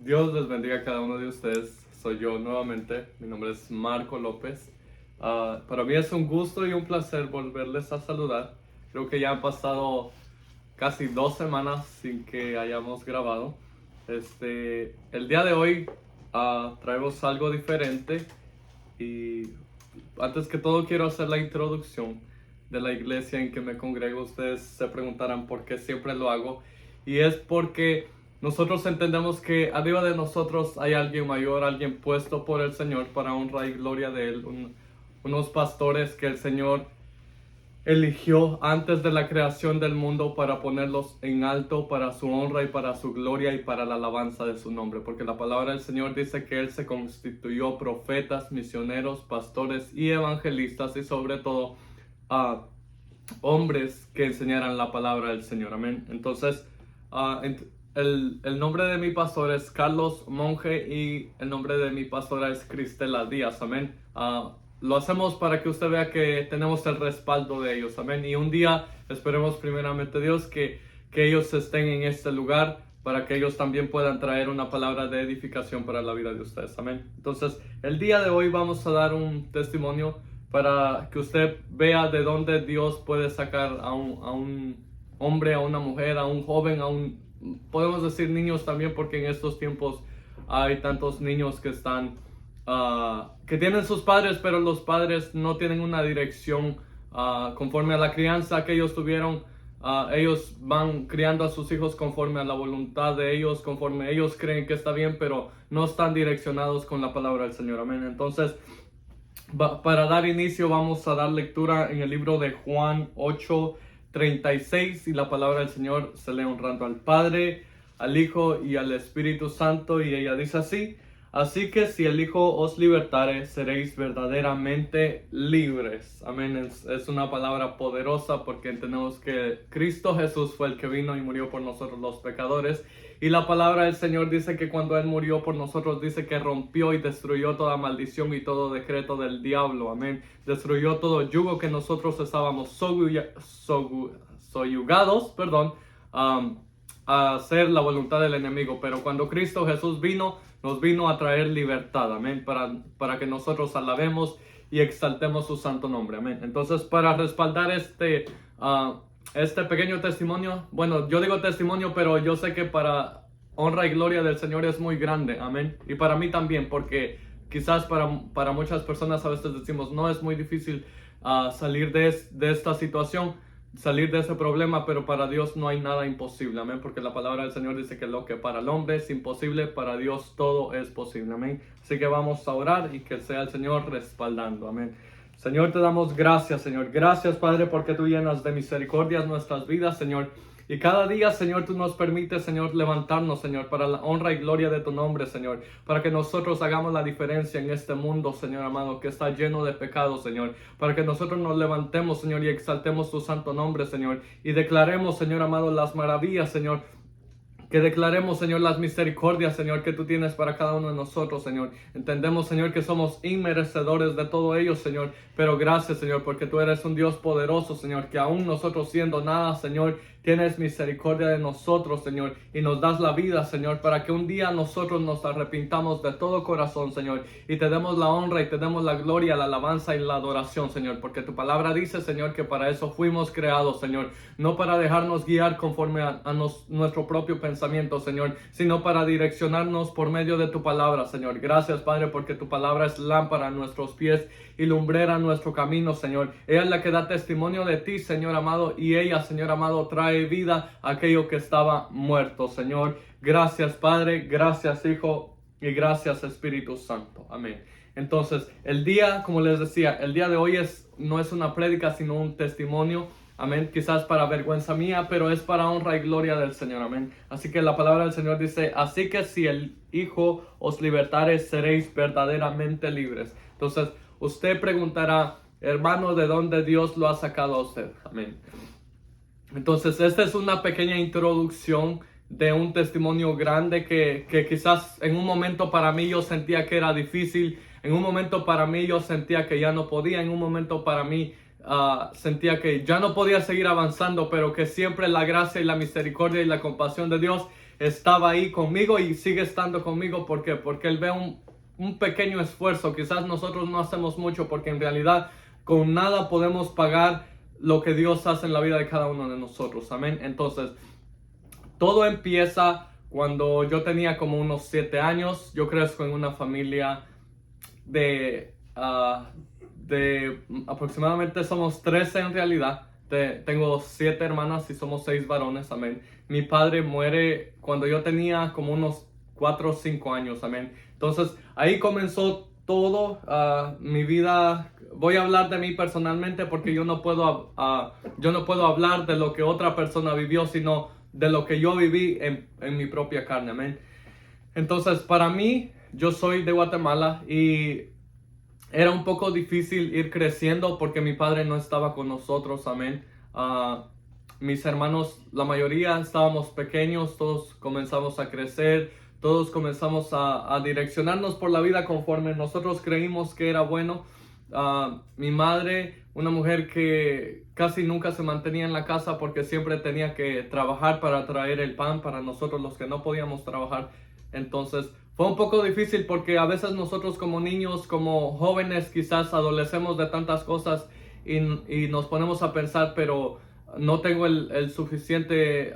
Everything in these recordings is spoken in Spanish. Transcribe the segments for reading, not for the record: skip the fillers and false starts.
Dios les bendiga a cada uno de ustedes. Soy yo nuevamente. Mi nombre es Marco López. Para mí es un gusto y un placer volverles a saludar. Creo que ya han pasado casi 2 semanas sin que hayamos grabado. El día de hoy traemos algo diferente y antes que todo quiero hacer la introducción de la iglesia en que me congrego. Ustedes se preguntarán por qué siempre lo hago, y es porque nosotros entendemos que arriba de nosotros hay alguien mayor, alguien puesto por el Señor para honra y gloria de Él, unos pastores que el Señor eligió antes de la creación del mundo para ponerlos en alto para su honra y para su gloria y para la alabanza de su nombre, porque la palabra del Señor dice que Él se constituyó profetas, misioneros, pastores y evangelistas, y sobre todo a hombres que enseñaran la palabra del Señor. Amén. Entonces, el nombre de mi pastor es Carlos Monge y el nombre de mi pastora es Cristela Díaz. Amén. Lo hacemos para que usted vea que tenemos el respaldo de ellos. Amén. Y un día esperemos primeramente Dios que ellos estén en este lugar para que ellos también puedan traer una palabra de edificación para la vida de ustedes. Amén. Entonces, el día de hoy vamos a dar un testimonio para que usted vea de dónde Dios puede sacar a un hombre, a una mujer, a un joven, podemos decir niños también, porque en estos tiempos hay tantos niños que están, que tienen sus padres, pero los padres no tienen una dirección conforme a la crianza que ellos tuvieron. Ellos van criando a sus hijos conforme a la voluntad de ellos, conforme ellos creen que está bien, pero no están direccionados con la palabra del Señor. Amén. Entonces, para dar inicio vamos a dar lectura en el libro de Juan 8:36, y la palabra del Señor se lee honrando al Padre, al Hijo y al Espíritu Santo, y ella dice así: así que si el Hijo os libertare, seréis verdaderamente libres. Amén. Es una palabra poderosa porque entendemos que Cristo Jesús fue el que vino y murió por nosotros los pecadores. Y la palabra del Señor dice que cuando Él murió por nosotros, dice que rompió y destruyó toda maldición y todo decreto del diablo. Amén. Destruyó todo yugo que nosotros estábamos soyugados, a hacer la voluntad del enemigo. Pero cuando Cristo Jesús vino, nos vino a traer libertad. Amén. Para que nosotros alabemos y exaltemos su santo nombre. Amén. Entonces, para respaldar este pequeño testimonio, bueno, yo digo testimonio, pero yo sé que para honra y gloria del Señor es muy grande. Amén. Y para mí también, porque quizás para muchas personas a veces decimos, no, es muy difícil salir de esta situación, salir de ese problema, pero para Dios no hay nada imposible. Amén. Porque la palabra del Señor dice que lo que para el hombre es imposible, para Dios todo es posible. Amén. Así que vamos a orar y que sea el Señor respaldando. Amén. Señor, te damos gracias, Señor. Gracias, Padre, porque tú llenas de misericordias nuestras vidas, Señor. Y cada día, Señor, tú nos permites, Señor, levantarnos, Señor, para la honra y gloria de tu nombre, Señor. Para que nosotros hagamos la diferencia en este mundo, Señor amado, que está lleno de pecados, Señor. Para que nosotros nos levantemos, Señor, y exaltemos tu santo nombre, Señor. Y declaremos, Señor amado, las maravillas, Señor. Que declaremos, Señor, las misericordias, Señor, que tú tienes para cada uno de nosotros, Señor. Entendemos, Señor, que somos inmerecedores de todo ello, Señor. Pero gracias, Señor, porque tú eres un Dios poderoso, Señor, que aún nosotros siendo nada, Señor, tienes misericordia de nosotros, Señor, y nos das la vida, Señor, para que un día nosotros nos arrepintamos de todo corazón, Señor, y te demos la honra y te demos la gloria, la alabanza y la adoración, Señor, porque tu palabra dice, Señor, que para eso fuimos creados, Señor, no para dejarnos guiar conforme a nuestro propio pensamiento, Señor, sino para direccionarnos por medio de tu palabra, Señor. Gracias, Padre, porque tu palabra es lámpara a nuestros pies y lumbrera a nuestro camino, Señor. Ella es la que da testimonio de ti, Señor amado, y ella, Señor amado, trae vida a aquello que estaba muerto, Señor. Gracias, Padre, gracias, Hijo, y gracias, Espíritu Santo. Amén. Entonces, como les decía, el día de hoy no es una prédica, sino un testimonio. Amén. Quizás para vergüenza mía, pero es para honra y gloria del Señor. Amén. Así que la palabra del Señor dice: así que si el Hijo os libertare, seréis verdaderamente libres. Entonces, usted preguntará, hermano, ¿de dónde Dios lo ha sacado a usted? Amén. Entonces, esta es una pequeña introducción de un testimonio grande que quizás en un momento para mí yo sentía que era difícil, en un momento para mí yo sentía que ya no podía, en un momento para mí sentía que ya no podía seguir avanzando, pero que siempre la gracia y la misericordia y la compasión de Dios estaba ahí conmigo y sigue estando conmigo. ¿Por qué? Porque Él ve un pequeño esfuerzo. Quizás nosotros no hacemos mucho, porque en realidad con nada podemos pagar lo que Dios hace en la vida de cada uno de nosotros. Amén. Entonces, todo empieza cuando yo tenía como unos 7 años. Yo crezco en una familia de aproximadamente somos 13 en realidad. Tengo 7 hermanas y somos 6 varones, amén. Mi padre muere cuando yo tenía como unos 4 o 5 años, amén. Entonces ahí comenzó todo mi vida. Voy a hablar de mí personalmente, porque yo no puedo hablar de lo que otra persona vivió, sino de lo que yo viví en mi propia carne, amén. Entonces, para mí, yo soy de Guatemala y era un poco difícil ir creciendo porque mi padre no estaba con nosotros, amén. Mis hermanos, la mayoría estábamos pequeños, todos comenzamos a crecer, todos comenzamos a direccionarnos por la vida conforme nosotros creímos que era bueno. Mi madre, una mujer que casi nunca se mantenía en la casa porque siempre tenía que trabajar para traer el pan para nosotros los que no podíamos trabajar. Entonces fue un poco difícil porque a veces nosotros como niños, como jóvenes, quizás adolecemos de tantas cosas y nos ponemos a pensar, pero no tengo el suficiente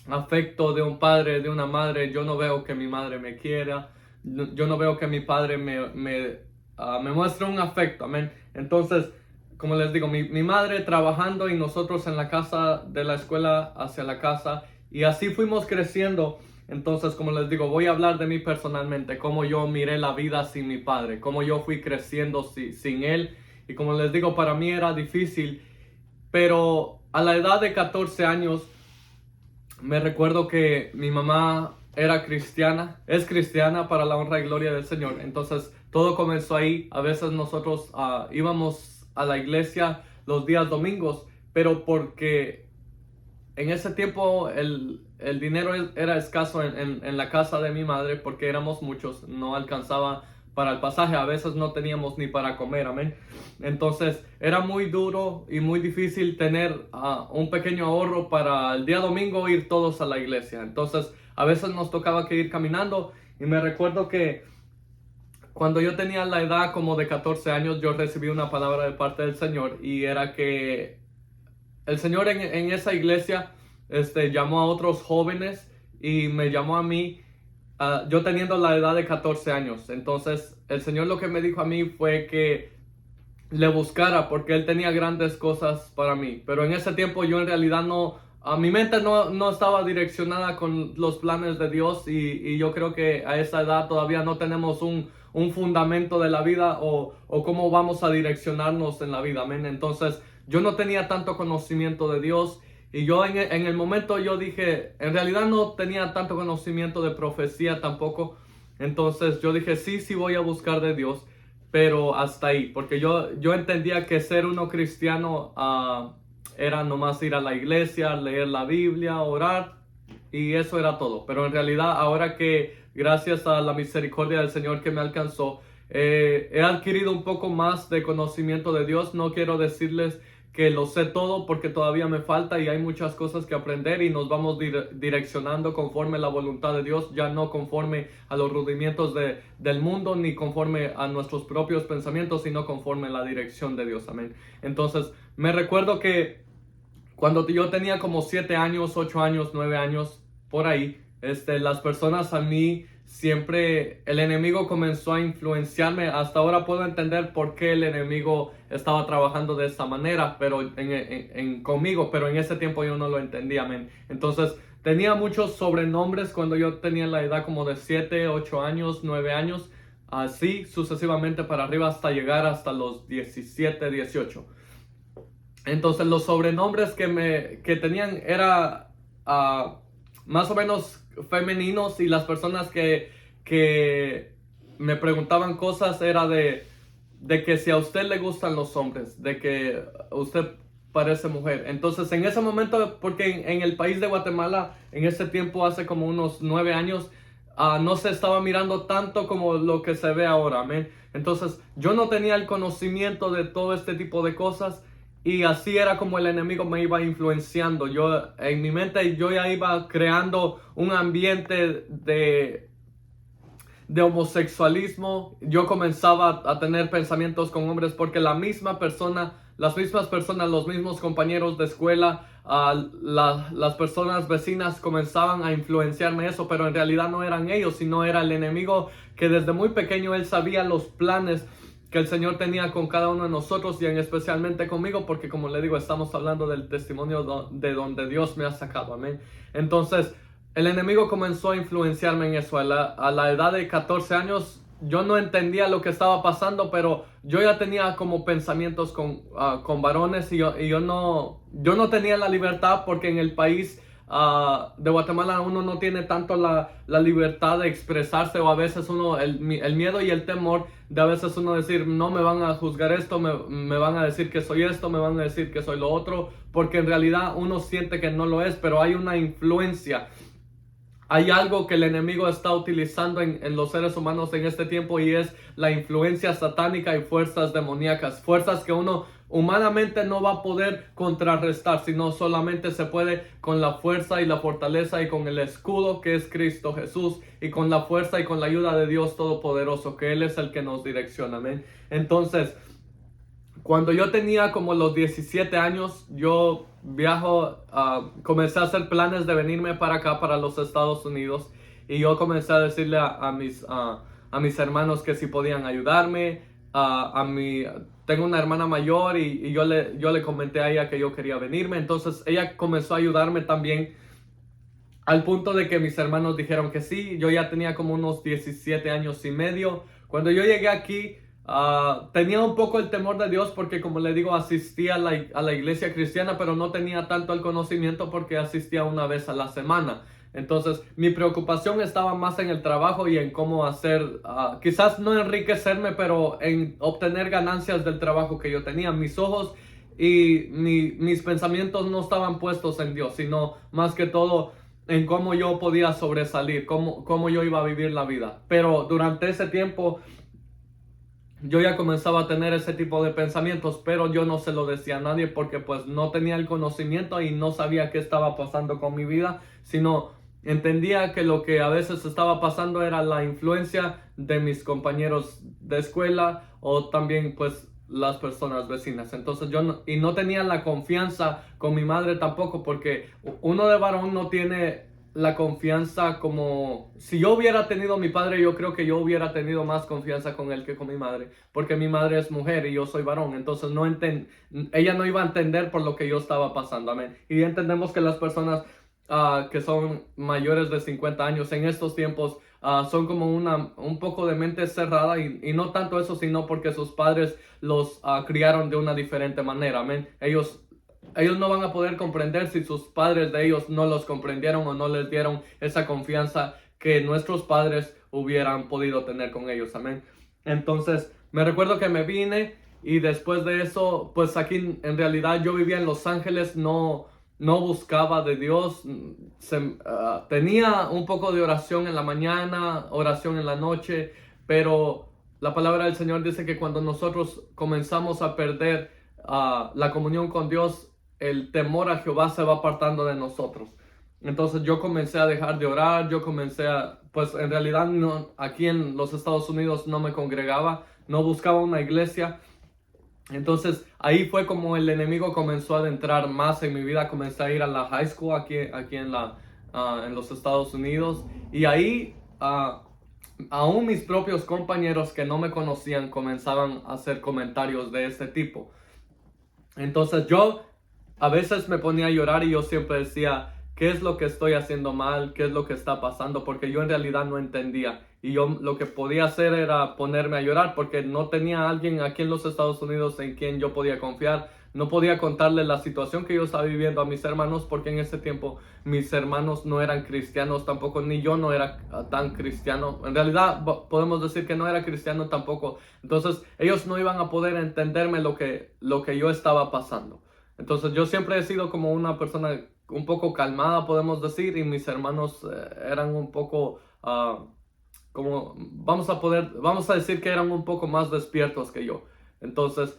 afecto de un padre, de una madre. Yo no veo que mi madre me quiera, yo no veo que mi padre me muestre un afecto, amén. Entonces, como les digo, mi madre trabajando y nosotros en la casa, de la escuela hacia la casa, y así fuimos creciendo. Entonces, como les digo, voy a hablar de mí personalmente, cómo yo miré la vida sin mi padre, cómo yo fui creciendo sin él. Y como les digo, para mí era difícil, pero a la edad de 14 años, me recuerdo que mi mamá era cristiana, es cristiana, para la honra y gloria del Señor. Entonces todo comenzó ahí. A veces nosotros íbamos a la iglesia los días domingos, pero porque en ese tiempo el dinero era escaso en la casa de mi madre, porque éramos muchos, no alcanzaba para el pasaje, a veces no teníamos ni para comer, amén. Entonces era muy duro y muy difícil tener un pequeño ahorro para el día domingo ir todos a la iglesia. Entonces a veces nos tocaba que ir caminando, y me recuerdo que cuando yo tenía la edad como de 14 años, yo recibí una palabra de parte del Señor, y era que el Señor en esa iglesia llamó a otros jóvenes y me llamó a mí, yo teniendo la edad de 14 años. Entonces el Señor lo que me dijo a mí fue que le buscara, porque Él tenía grandes cosas para mí. Pero en ese tiempo yo en realidad mi mente no estaba direccionada con los planes de Dios, y yo creo que a esa edad todavía no tenemos un fundamento de la vida o cómo vamos a direccionarnos en la vida, amén. Entonces yo no tenía tanto conocimiento de Dios, y yo en el momento yo dije, en realidad no tenía tanto conocimiento de profecía tampoco. Entonces yo dije, sí voy a buscar de Dios, pero hasta ahí, porque yo entendía que ser uno cristiano era nomás ir a la iglesia, leer la Biblia, orar, y eso era todo. Pero en realidad, ahora que gracias a la misericordia del Señor que me alcanzó, he adquirido un poco más de conocimiento de Dios. No quiero decirles que lo sé todo, porque todavía me falta y hay muchas cosas que aprender, y nos vamos direccionando conforme a la voluntad de Dios, ya no conforme a los rudimientos del mundo, ni conforme a nuestros propios pensamientos, sino conforme a la dirección de Dios, amén. Entonces me recuerdo que cuando yo tenía como 7 años, 8 años, 9 años, por ahí, las personas a mí siempre, el enemigo comenzó a influenciarme. Hasta ahora puedo entender por qué el enemigo estaba trabajando de esta manera, pero conmigo, pero en ese tiempo yo no lo entendía, amén. Entonces tenía muchos sobrenombres cuando yo tenía la edad como de 7, 8 años, 9 años, así sucesivamente para arriba hasta llegar hasta los 17, 18. Entonces los sobrenombres que tenían era más o menos femeninos, y las personas que me preguntaban cosas era de que si a usted le gustan los hombres, de que usted parece mujer. Entonces en ese momento, porque en el país de Guatemala en ese tiempo, hace como unos 9 años, no se estaba mirando tanto como lo que se ve ahora, amén. Entonces yo no tenía el conocimiento de todo este tipo de cosas, Y así era como el enemigo me iba influenciando. Yo, en mi mente, yo ya iba creando un ambiente de homosexualismo. Yo comenzaba a tener pensamientos con hombres porque la misma persona, las mismas personas, los mismos compañeros de escuela, las personas vecinas comenzaban a influenciarme eso, pero en realidad no eran ellos, sino era el enemigo, que desde muy pequeño él sabía los planes que el Señor tenía con cada uno de nosotros, y en especialmente conmigo, porque como le digo, estamos hablando del testimonio de donde Dios me ha sacado, amén. Entonces, el enemigo comenzó a influenciarme en eso. A la edad de 14 años, yo no entendía lo que estaba pasando, pero yo ya tenía como pensamientos con varones, y yo no tenía la libertad, porque en el país de Guatemala uno no tiene tanto la libertad de expresarse, o a veces uno, el miedo y el temor de a veces uno decir, no me van a juzgar esto, me van a decir que soy esto, me van a decir que soy lo otro, porque en realidad uno siente que no lo es, pero hay una influencia. Hay algo que el enemigo está utilizando en los seres humanos en este tiempo, y es la influencia satánica y fuerzas demoníacas. Fuerzas que uno humanamente no va a poder contrarrestar, sino solamente se puede con la fuerza y la fortaleza y con el escudo que es Cristo Jesús, y con la fuerza y con la ayuda de Dios Todopoderoso, que Él es el que nos direcciona. Amén. Entonces, cuando yo tenía como los 17 años, yo comencé a hacer planes de venirme para acá, para los Estados Unidos. Y yo comencé a decirle a mis hermanos que si podían ayudarme. Tengo una hermana mayor, y yo le comenté a ella que yo quería venirme. Entonces ella comenzó a ayudarme también, al punto de que mis hermanos dijeron que sí. Yo ya tenía como unos 17 años y medio. Cuando yo llegué aquí, tenía un poco el temor de Dios, porque como le digo, asistía a la iglesia cristiana, pero no tenía tanto el conocimiento porque asistía una vez a la semana. Entonces mi preocupación estaba más en el trabajo y en cómo hacer, quizás no enriquecerme, pero en obtener ganancias del trabajo que yo tenía. Mis ojos y mis pensamientos no estaban puestos en Dios, sino más que todo en cómo yo podía sobresalir, cómo yo iba a vivir la vida. Pero durante ese tiempo yo ya comenzaba a tener ese tipo de pensamientos, pero yo no se lo decía a nadie, porque pues no tenía el conocimiento y no sabía qué estaba pasando con mi vida, sino entendía que lo que a veces estaba pasando era la influencia de mis compañeros de escuela, o también pues las personas vecinas. Entonces no tenía la confianza con mi madre tampoco, porque uno de varón no tiene la confianza. Como si yo hubiera tenido a mi padre, yo creo que yo hubiera tenido más confianza con él que con mi madre, porque mi madre es mujer y yo soy varón. Entonces ella no iba a entender por lo que yo estaba pasando, amén. Y entendemos que las personas que son mayores de 50 años en estos tiempos son como un poco de mente cerrada, y no tanto eso, sino porque sus padres los criaron de una diferente manera, amén. Ellos no van a poder comprender si sus padres de ellos no los comprendieron, o no les dieron esa confianza que nuestros padres hubieran podido tener con ellos, amén. Entonces me recuerdo que me vine, y después de eso, pues aquí en realidad yo vivía en Los Ángeles, no buscaba de Dios. Tenía un poco de oración en la mañana, oración en la noche, pero la palabra del Señor dice que cuando nosotros comenzamos a perder la comunión con Dios, el temor a Jehová se va apartando de nosotros. Entonces yo comencé a dejar de orar, pues en realidad no, aquí en los Estados Unidos no me congregaba, no buscaba una iglesia. Entonces ahí fue como el enemigo comenzó a adentrar más en mi vida. Comencé a ir a la high school aquí en los Estados Unidos, y ahí aún mis propios compañeros que no me conocían comenzaban a hacer comentarios de este tipo. Entonces yo a veces me ponía a llorar, y yo siempre decía, ¿qué es lo que estoy haciendo mal? ¿Qué es lo que está pasando? Porque yo en realidad no entendía. Y yo lo que podía hacer era ponerme a llorar, porque no tenía a alguien aquí en los Estados Unidos en quien yo podía confiar. No podía contarle la situación que yo estaba viviendo a mis hermanos, porque en ese tiempo mis hermanos no eran cristianos tampoco, ni yo no era tan cristiano. En realidad podemos decir que no era cristiano tampoco. Entonces ellos no iban a poder entenderme lo que yo estaba pasando. Entonces yo siempre he sido como una persona un poco calmada, podemos decir, y mis hermanos eran un poco, como vamos a decir que eran un poco más despiertos que yo. Entonces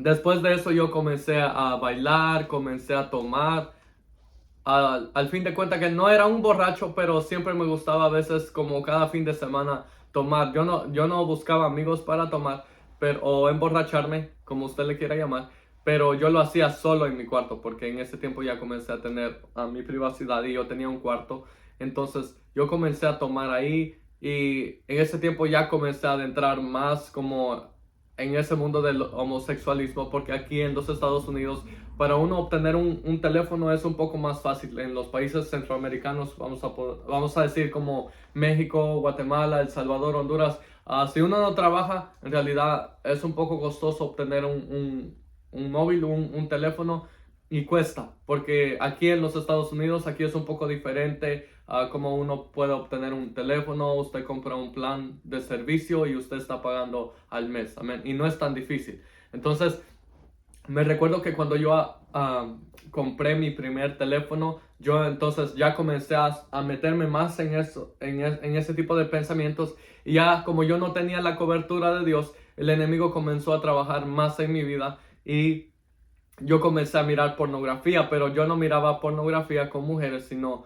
Después de eso yo comencé a bailar, comencé a tomar. Al fin de cuentas que no era un borracho, pero siempre me gustaba a veces como cada fin de semana tomar. Yo no buscaba amigos para tomar pero, o emborracharme, como usted le quiera llamar, pero yo lo hacía solo en mi cuarto porque en ese tiempo ya comencé a tener mi privacidad y yo tenía un cuarto. Entonces yo comencé a tomar ahí y en ese tiempo ya comencé a adentrar más como en ese mundo del homosexualismo porque aquí en los Estados Unidos para uno obtener un teléfono es un poco más fácil. En los países centroamericanos, vamos a decir como México, Guatemala, El Salvador, Honduras, si uno no trabaja, en realidad es un poco costoso obtener un móvil, un teléfono y cuesta, porque aquí en los Estados Unidos, aquí es un poco diferente como uno puede obtener un teléfono, usted compra un plan de servicio y usted está pagando al mes, amén, y no es tan difícil. Entonces, me recuerdo que cuando yo compré mi primer teléfono, yo entonces ya comencé a meterme más en eso, en ese tipo de pensamientos. Y ya como yo no tenía la cobertura de Dios, el enemigo comenzó a trabajar más en mi vida y yo comencé a mirar pornografía, pero yo no miraba pornografía con mujeres, sino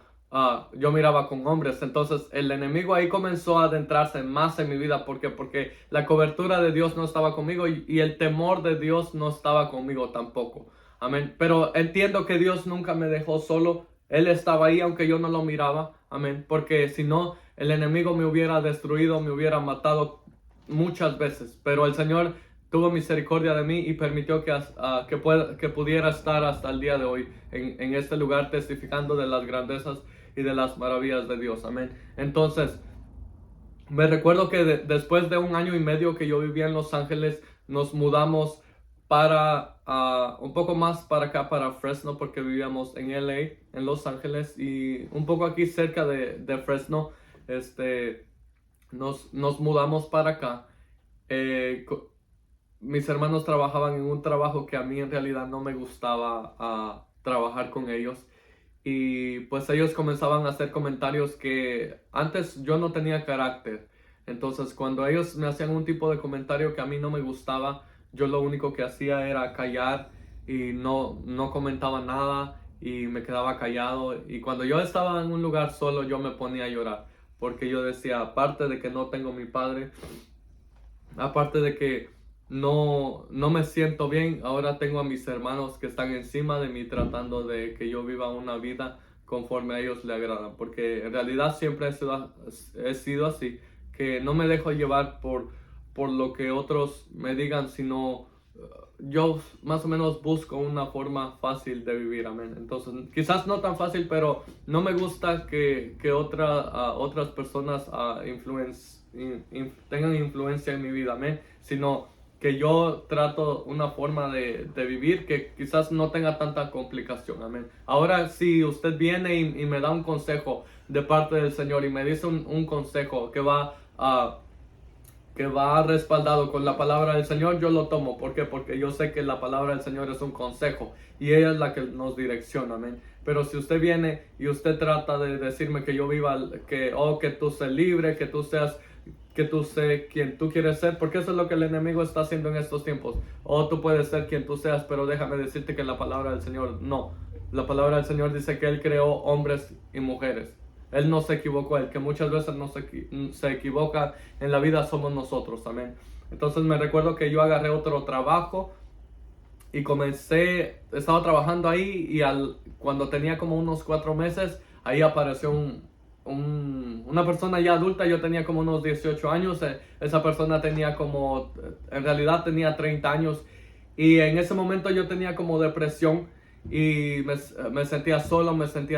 yo miraba con hombres. Entonces el enemigo ahí comenzó a adentrarse más en mi vida. ¿Por qué? Porque la cobertura de Dios no estaba conmigo y el temor de Dios no estaba conmigo tampoco. Amén. Pero entiendo que Dios nunca me dejó solo. Él estaba ahí aunque yo no lo miraba. Amén. Porque si no, el enemigo me hubiera destruido, me hubiera matado muchas veces. Pero el Señor tuvo misericordia de mí y permitió que pudiera estar hasta el día de hoy en este lugar testificando de las grandezas y de las maravillas de Dios. Amén. Entonces, me recuerdo que después de 1 año y medio que yo vivía en Los Ángeles, nos mudamos para un poco más para acá, para Fresno, porque vivíamos en LA, en Los Ángeles, y un poco aquí cerca de Fresno, nos mudamos para acá. Mis hermanos trabajaban en un trabajo que a mí en realidad no me gustaba trabajar con ellos. Y pues ellos comenzaban a hacer comentarios que antes yo no tenía carácter. Entonces cuando ellos me hacían un tipo de comentario que a mí no me gustaba, yo lo único que hacía era callar y no comentaba nada y me quedaba callado. Y cuando yo estaba en un lugar solo, yo me ponía a llorar. Porque yo decía, aparte de que no tengo mi padre, aparte de que no me siento bien, ahora tengo a mis hermanos que están encima de mí tratando de que yo viva una vida conforme a ellos le agradan, porque en realidad siempre he sido así, que no me dejo llevar por lo que otros me digan, sino yo más o menos busco una forma fácil de vivir, amén. Entonces, quizás no tan fácil, pero no me gusta que otras personas tengan influencia en mi vida, amén, sino que yo trato una forma de vivir que quizás no tenga tanta complicación, amén. Ahora, si usted viene y me da un consejo de parte del Señor y me dice un consejo que va respaldado con la palabra del Señor, yo lo tomo. ¿Por qué? Porque yo sé que la palabra del Señor es un consejo y ella es la que nos direcciona, amén. Pero si usted viene y usted trata de decirme que yo viva, que tú seas libre, que tú sé quien tú quieres ser, porque eso es lo que el enemigo está haciendo en estos tiempos. Tú puedes ser quien tú seas, pero déjame decirte que la palabra del Señor no. La palabra del Señor dice que Él creó hombres y mujeres. Él no se equivocó. El que muchas veces no se equivoca en la vida somos nosotros, amén. Entonces me recuerdo que yo agarré otro trabajo y estaba trabajando ahí y cuando tenía como unos 4 meses, ahí apareció una persona ya adulta. Yo tenía como unos 18 años, esa persona en realidad tenía 30 años y en ese momento yo tenía como depresión y me sentía solo, me sentía